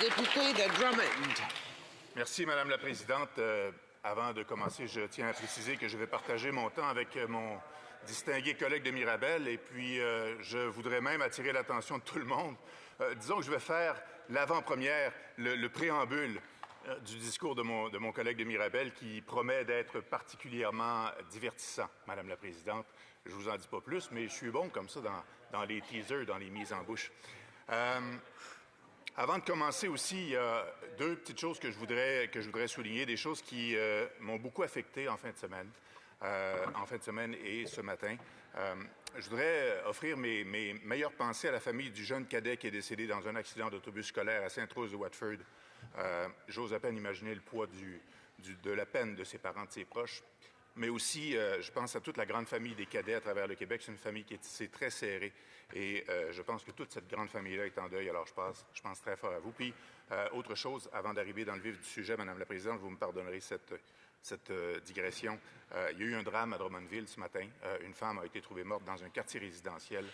député de Drummond. Merci, Madame la Présidente. Avant de commencer, je tiens à préciser que je vais partager mon temps avec mon distingué collègue de Mirabel et puis je voudrais même attirer l'attention de tout le monde. Disons que je vais faire l'avant-première, le préambule du discours de mon collègue de Mirabel qui promet d'être particulièrement divertissant, Madame la Présidente. Je vous en dis pas plus, mais je suis bon comme ça dans les teasers, dans les mises en bouche. Avant de commencer aussi, il y a deux petites choses que je voudrais souligner, des choses qui m'ont beaucoup affecté en fin de semaine et ce matin. Je voudrais offrir mes meilleures pensées à la famille du jeune cadet qui est décédé dans un accident d'autobus scolaire à Sainte-Rose de Watford. J'ose à peine imaginer le poids de la peine de ses parents, de ses proches. Mais aussi, je pense à toute la grande famille des cadets à travers le Québec. C'est une famille qui est tissée très serrée. Et je pense que toute cette grande famille-là est en deuil. Alors, je pense très fort à vous. Puis, autre chose, avant d'arriver dans le vif du sujet, Madame la Présidente, vous me pardonnerez cette digression. Il y a eu un drame à Drummondville ce matin. Une femme a été trouvée morte dans un quartier résidentiel.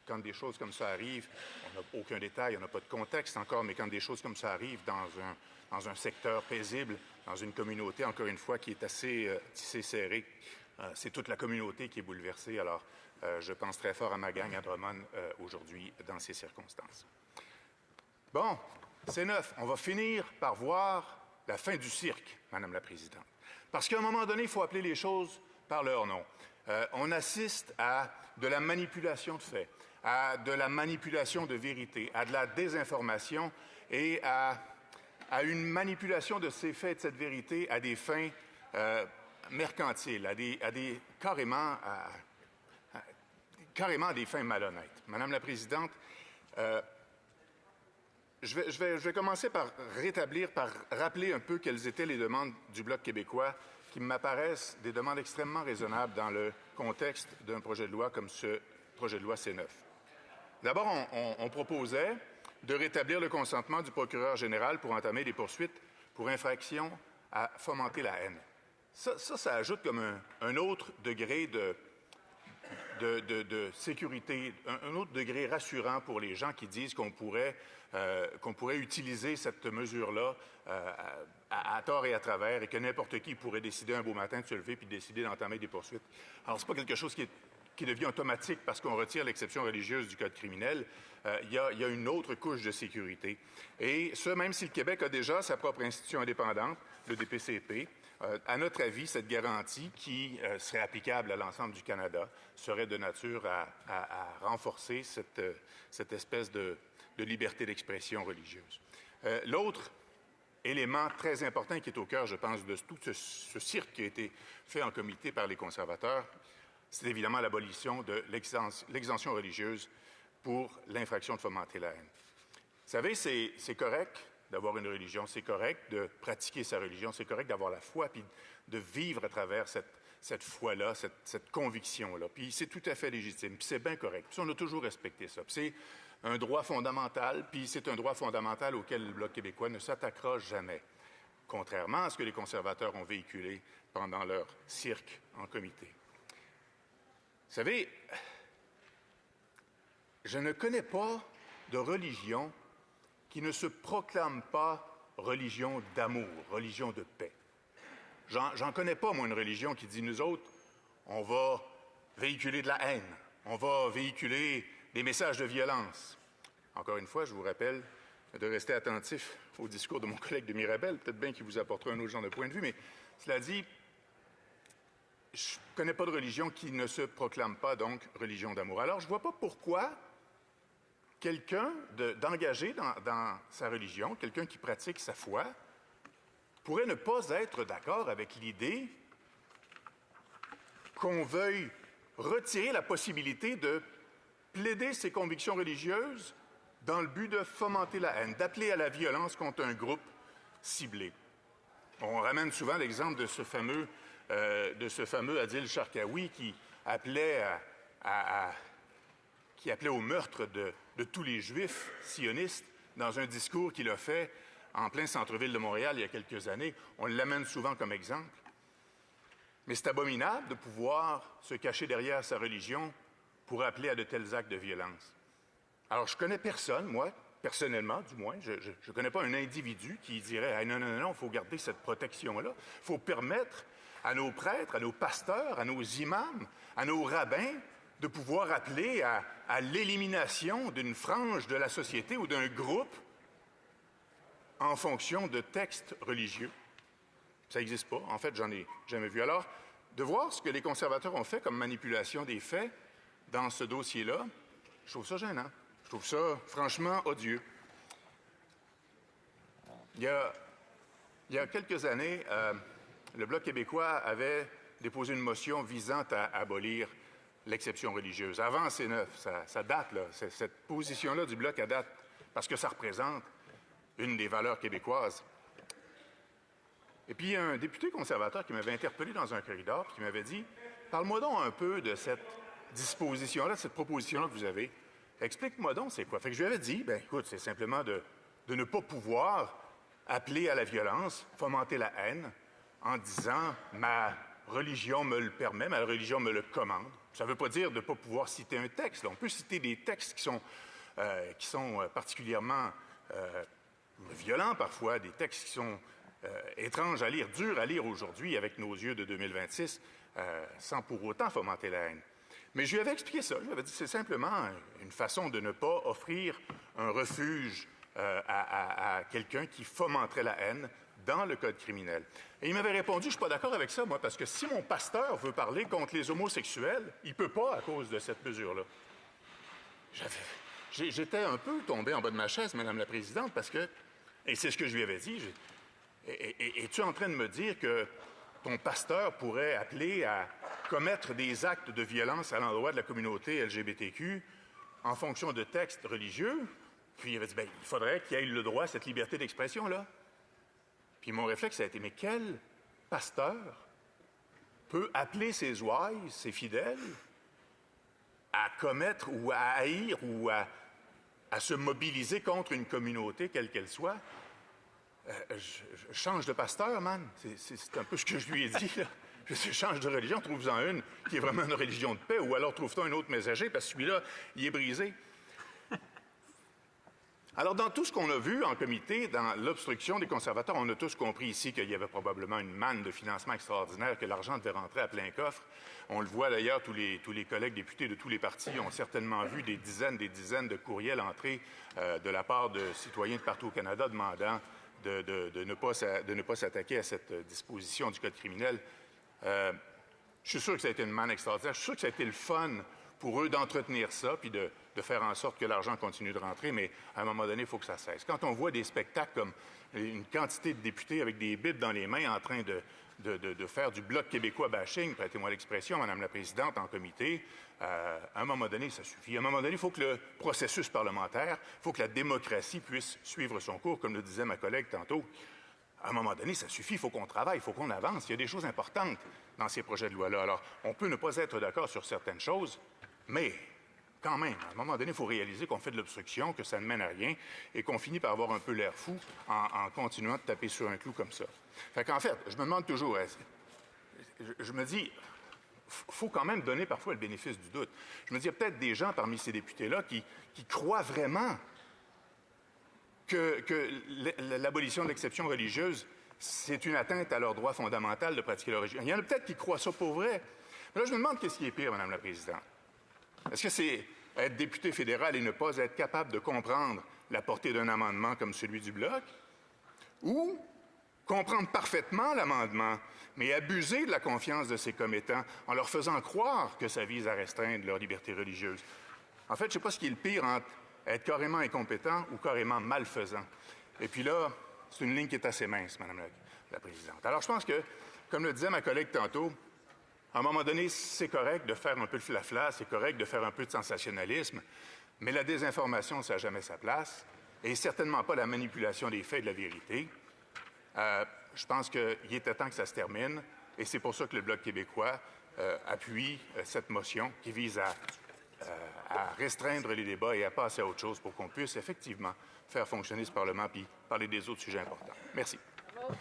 Quand des choses comme ça arrivent, on n'a aucun détail, on n'a pas de contexte encore, mais quand des choses comme ça arrivent dans un secteur paisible, dans une communauté, encore une fois, qui est assez tissée serrée, c'est toute la communauté qui est bouleversée. Alors, je pense très fort à ma gang à Drummond aujourd'hui dans ces circonstances. Bon, c'est neuf. On va finir par voir la fin du cirque, Madame la Présidente. Parce qu'à un moment donné, il faut appeler les choses par leur nom. On assiste à de la manipulation de faits, à de la manipulation de vérité, à de la désinformation et à une manipulation de ces faits et de cette vérité à des fins mercantiles, carrément à des fins malhonnêtes. Madame la Présidente, je vais commencer par rappeler un peu quelles étaient les demandes du Bloc québécois qui m'apparaissent des demandes extrêmement raisonnables dans le contexte d'un projet de loi comme ce projet de loi C9. D'abord, on proposait de rétablir le consentement du procureur général pour entamer des poursuites pour infraction à fomenter la haine. Ça ajoute comme un autre degré de sécurité, un autre degré rassurant pour les gens qui disent qu'on pourrait utiliser cette mesure-là à tort et à travers et que n'importe qui pourrait décider un beau matin de se lever puis de décider d'entamer des poursuites. Alors, c'est pas quelque chose qui devient automatique parce qu'on retire l'exception religieuse du Code criminel. Il y a une autre couche de sécurité. Et ce, même si le Québec a déjà sa propre institution indépendante, le DPCP, à notre avis, cette garantie qui serait applicable à l'ensemble du Canada serait de nature à renforcer cette espèce de liberté d'expression religieuse. L'autre élément très important qui est au cœur, je pense, de tout ce cirque qui a été fait en comité par les conservateurs, c'est évidemment l'abolition de l'exemption religieuse pour l'infraction de fomenter la haine. Vous savez, c'est correct d'avoir une religion, c'est correct de pratiquer sa religion, c'est correct d'avoir la foi, puis de vivre à travers cette foi-là, cette conviction-là. Puis c'est tout à fait légitime, puis c'est bien correct. Puis on a toujours respecté ça. Puis c'est un droit fondamental, puis c'est un droit fondamental auquel le Bloc québécois ne s'attaquera jamais, contrairement à ce que les conservateurs ont véhiculé pendant leur cirque en comité. Vous savez, je ne connais pas de religion qui ne se proclame pas religion d'amour, religion de paix. J'en connais pas, moi, une religion qui dit, nous autres, on va véhiculer de la haine, on va véhiculer des messages de violence. Encore une fois, je vous rappelle de rester attentif au discours de mon collègue de Mirabel, peut-être bien qu'il vous apportera un autre genre de point de vue, mais cela dit, je ne connais pas de religion qui ne se proclame pas, donc, religion d'amour. Alors, je ne vois pas pourquoi quelqu'un d'engagé dans sa religion, quelqu'un qui pratique sa foi, pourrait ne pas être d'accord avec l'idée qu'on veuille retirer la possibilité de plaider ses convictions religieuses dans le but de fomenter la haine, d'appeler à la violence contre un groupe ciblé. On ramène souvent l'exemple de ce fameux Adil Sharkawi qui appelait au meurtre de tous les Juifs sionistes dans un discours qu'il a fait en plein centre-ville de Montréal il y a quelques années. On l'amène souvent comme exemple. Mais c'est abominable de pouvoir se cacher derrière sa religion pour appeler à de tels actes de violence. Alors, je connais personne, moi, personnellement du moins, je ne connais pas un individu qui dirait hey, « non, non, non, il faut garder cette protection-là. Il faut permettre à nos prêtres, à nos pasteurs, à nos imams, à nos rabbins de pouvoir appeler à l'élimination d'une frange de la société ou d'un groupe en fonction de textes religieux. » Ça n'existe pas. En fait, j'en ai jamais vu. Alors, de voir ce que les conservateurs ont fait comme manipulation des faits dans ce dossier-là, je trouve ça gênant. Je trouve ça franchement odieux. Il y a quelques années, le Bloc québécois avait déposé une motion visant à abolir l'exception religieuse. Avant, c'est neuf. Ça date, là. Cette position-là du Bloc, elle date parce que ça représente une des valeurs québécoises. Et puis, il y a un député conservateur qui m'avait interpellé dans un corridor et qui m'avait dit « Parle-moi donc un peu de cette disposition-là, de cette proposition-là que vous avez. Explique-moi donc c'est quoi. » Fait que je lui avais dit « Bien, écoute, c'est simplement de ne pas pouvoir appeler à la violence, fomenter la haine, en disant « Ma religion me le permet, ma religion me le commande. » Ça ne veut pas dire de ne pas pouvoir citer un texte. On peut citer des textes qui sont particulièrement violents parfois, des textes qui sont étranges à lire, durs à lire aujourd'hui avec nos yeux de 2026, sans pour autant fomenter la haine. Mais je lui avais expliqué ça. Je lui avais dit c'est simplement une façon de ne pas offrir un refuge à quelqu'un qui fomenterait la haine dans le code criminel. Et il m'avait répondu, je ne suis pas d'accord avec ça, moi, parce que si mon pasteur veut parler contre les homosexuels, il ne peut pas à cause de cette mesure-là. J'étais un peu tombé en bas de ma chaise, Madame la Présidente, parce que, et c'est ce que je lui avais dit, es-tu en train de me dire que ton pasteur pourrait appeler à commettre des actes de violence à l'endroit de la communauté LGBTQ en fonction de textes religieux? Puis il avait dit, bien, il faudrait qu'il ait le droit à cette liberté d'expression-là. Puis mon réflexe a été, mais quel pasteur peut appeler ses ouailles, ses fidèles, à commettre ou à haïr ou à se mobiliser contre une communauté, quelle qu'elle soit? Je change de pasteur, man. C'est un peu ce que je lui ai dit, là. Je change de religion, trouve-en une qui est vraiment une religion de paix, ou alors trouve-toi un autre messager, parce que celui-là, il est brisé. Alors, dans tout ce qu'on a vu en comité, dans l'obstruction des conservateurs, on a tous compris ici qu'il y avait probablement une manne de financement extraordinaire, que l'argent devait rentrer à plein coffre. On le voit d'ailleurs, tous les collègues députés de tous les partis ont certainement vu des dizaines de courriels entrer de la part de citoyens de partout au Canada demandant de ne pas s'attaquer à cette disposition du Code criminel. Je suis sûr que ça a été une manne extraordinaire. Je suis sûr que ça a été le fun pour eux d'entretenir ça puis de faire en sorte que l'argent continue de rentrer, mais à un moment donné, il faut que ça cesse. Quand on voit des spectacles comme une quantité de députés avec des bibles dans les mains en train de faire du Bloc québécois bashing, prêtez-moi l'expression, Madame la Présidente, en comité, à un moment donné, ça suffit. À un moment donné, il faut que le processus parlementaire, il faut que la démocratie puisse suivre son cours, comme le disait ma collègue tantôt. À un moment donné, ça suffit, il faut qu'on travaille, il faut qu'on avance. Il y a des choses importantes dans ces projets de loi-là. Alors, on peut ne pas être d'accord sur certaines choses, mais quand même, à un moment donné, il faut réaliser qu'on fait de l'obstruction, que ça ne mène à rien et qu'on finit par avoir un peu l'air fou en continuant de taper sur un clou comme ça. Fait qu'en fait, je me demande toujours, je me dis, faut quand même donner parfois le bénéfice du doute. Je me dis, il y a peut-être des gens parmi ces députés-là qui croient vraiment que l'abolition de l'exception religieuse, c'est une atteinte à leur droit fondamental de pratiquer leur religion. Il y en a peut-être qui croient ça pour vrai. Mais là, je me demande qu'est-ce qui est pire, Madame la Présidente. Est-ce que c'est être député fédéral et ne pas être capable de comprendre la portée d'un amendement comme celui du Bloc? Ou comprendre parfaitement l'amendement, mais abuser de la confiance de ses commettants en leur faisant croire que ça vise à restreindre leur liberté religieuse? En fait, je ne sais pas ce qui est le pire entre être carrément incompétent ou carrément malfaisant. Et puis là, c'est une ligne qui est assez mince, Madame la Présidente. Alors, je pense que, comme le disait ma collègue tantôt, à un moment donné, c'est correct de faire un peu de flafla, c'est correct de faire un peu de sensationnalisme, mais la désinformation, ça n'a jamais sa place, et certainement pas la manipulation des faits et de la vérité. Je pense qu'il était temps que ça se termine, et c'est pour ça que le Bloc québécois appuie cette motion qui vise à restreindre les débats et à passer à autre chose pour qu'on puisse effectivement faire fonctionner ce Parlement puis parler des autres sujets importants. Merci. Bravo.